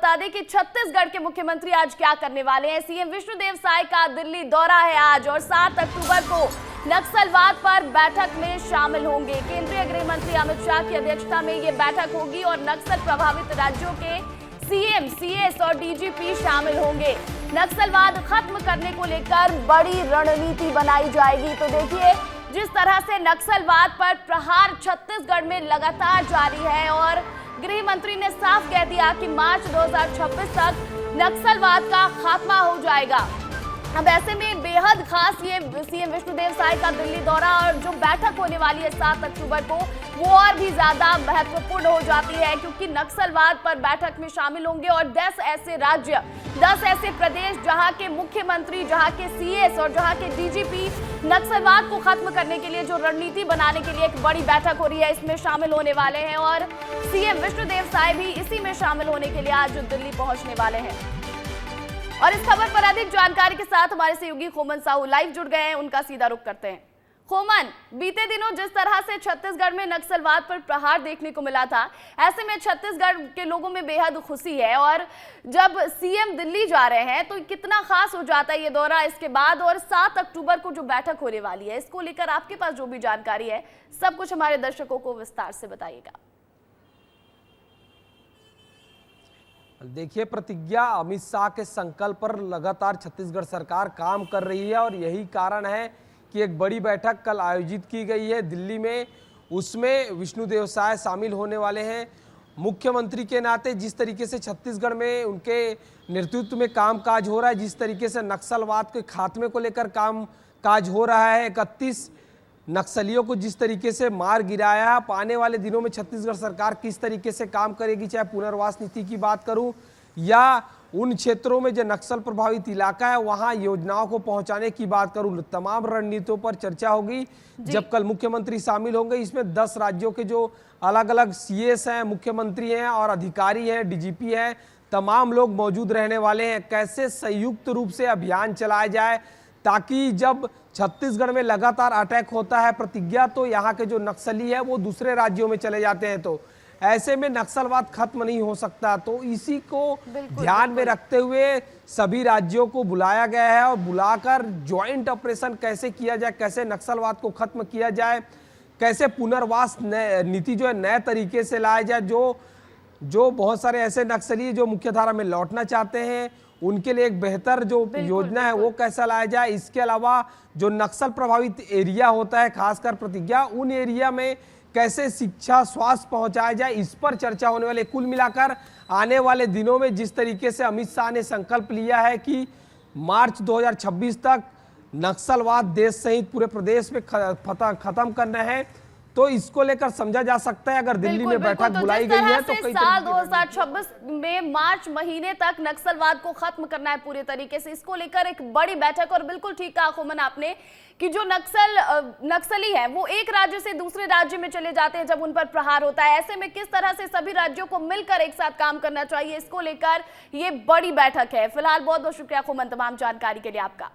बता दें कि छत्तीसगढ़ के मुख्यमंत्री आज क्या करने वाले हैं। सीएम विष्णुदेव साय का दिल्ली दौरा है आज और 7 अक्टूबर को नक्सलवाद पर बैठक में शामिल होंगे। केंद्रीय गृह मंत्री अमित शाह की अध्यक्षता में ये बैठक होगी और नक्सल प्रभावित राज्यों के सीएम, सीएस और डीजीपी शामिल होंगे। नक्सलवाद खत्म करने को लेकर बड़ी रणनीति बनाई जाएगी। तो देखिए, जिस तरह से नक्सलवाद पर प्रहार छत्तीसगढ़ में लगातार जारी है और गृह मंत्री ने साफ कह दिया कि मार्च 2026 तक नक्सलवाद का खात्मा हो जाएगा। अब ऐसे में बेहद खास ये सीएम विष्णुदेव साय का दिल्ली दौरा और जो बैठक होने वाली है 7 अक्टूबर को, वो और भी ज्यादा महत्वपूर्ण हो जाती है क्योंकि नक्सलवाद पर बैठक में शामिल होंगे और 10 ऐसे राज्य, 10 ऐसे प्रदेश जहां के मुख्यमंत्री, जहां के सीएस और जहां के डीजीपी नक्सलवाद को खत्म करने के लिए जो रणनीति बनाने के लिए एक बड़ी बैठक हो रही है, इसमें शामिल होने वाले हैं और सीएम विष्णुदेव साय भी इसी में शामिल होने के लिए आज दिल्ली पहुंचने वाले हैं। और इस खबर पर अधिक जानकारी के साथ हमारे सहयोगी खोमन साहू लाइव जुड़ गए हैं, उनका सीधा रुख करते हैं। खोमन, बीते दिनों जिस तरह से छत्तीसगढ़ में नक्सलवाद पर प्रहार देखने को मिला था, ऐसे में छत्तीसगढ़ के लोगों में बेहद खुशी है और जब सीएम दिल्ली जा रहे हैं तो कितना खास हो जाता है ये दौरा इसके बाद, और 7 अक्टूबर को जो बैठक होने वाली है इसको लेकर आपके पास जो भी जानकारी है सब कुछ हमारे दर्शकों को विस्तार से बताइएगा। देखिए प्रतिज्ञा, अमित शाह के संकल्प पर लगातार छत्तीसगढ़ सरकार काम कर रही है और यही कारण है कि एक बड़ी बैठक कल आयोजित की गई है दिल्ली में। उसमें विष्णुदेव साय शामिल होने वाले हैं। मुख्यमंत्री के नाते जिस तरीके से छत्तीसगढ़ में उनके नेतृत्व में कामकाज हो रहा है, जिस तरीके से नक्सलवाद के खात्मे को लेकर काम काज हो रहा है, 31 नक्सलियों को जिस तरीके से मार गिराया, आने वाले दिनों में छत्तीसगढ़ सरकार किस तरीके से काम करेगी, चाहे पुनर्वास नीति की बात करूं या उन क्षेत्रों में जो नक्सल प्रभावित इलाका है वहां योजनाओं को पहुंचाने की बात करूं, तमाम रणनीतियों पर चर्चा होगी। जब कल मुख्यमंत्री शामिल होंगे, इसमें 10 राज्यों के जो अलग अलग सीएस हैं, मुख्यमंत्री हैं और अधिकारी हैं, डीजीपी हैं, तमाम लोग मौजूद रहने वाले हैं। कैसे संयुक्त रूप से अभियान चलाया जाए ताकि जब छत्तीसगढ़ में लगातार अटैक होता है प्रतिज्ञा, तो यहाँ के जो नक्सली है वो दूसरे राज्यों में चले जाते हैं, तो ऐसे में नक्सलवाद खत्म नहीं हो सकता। तो इसी को ध्यान में रखते हुए सभी राज्यों को बुलाया गया है और बुलाकर ज्वाइंट ऑपरेशन कैसे किया जाए, कैसे नक्सलवाद को खत्म किया जाए, कैसे पुनर्वास नीति जो है नए तरीके से लाया जाए। जो बहुत सारे ऐसे नक्सली जो मुख्यधारा में लौटना चाहते हैं उनके लिए एक बेहतर जो योजना है वो कैसा लाया जाए। इसके अलावा जो नक्सल प्रभावित एरिया होता है, खासकर प्रतिज्ञा, उन एरिया में कैसे शिक्षा, स्वास्थ्य पहुंचाया जाए, इस पर चर्चा होने वाले। कुल मिलाकर आने वाले दिनों में जिस तरीके से अमित शाह ने संकल्प लिया है कि मार्च 2026 तक नक्सलवाद देश सहित पूरे प्रदेश में खत्म करना है, तो इसको लेकर समझा जा सकता है अगर दिल्ली में बैठक बुलाई गई है तो कई साल 2026 में मार्च महीने तक नक्सलवाद को खत्म करना है पूरे तरीके से, इसको लेकर एक बड़ी बैठक। और बिल्कुल ठीक कहा खोमन आपने कि जो नक्सली है वो एक राज्य से दूसरे राज्य में चले जाते हैं जब उन पर प्रहार होता है। ऐसे में किस तरह से सभी राज्यों को मिलकर एक साथ काम करना चाहिए, इसको लेकर ये बड़ी बैठक है। फिलहाल बहुत बहुत शुक्रिया खोमन तमाम जानकारी के लिए आपका।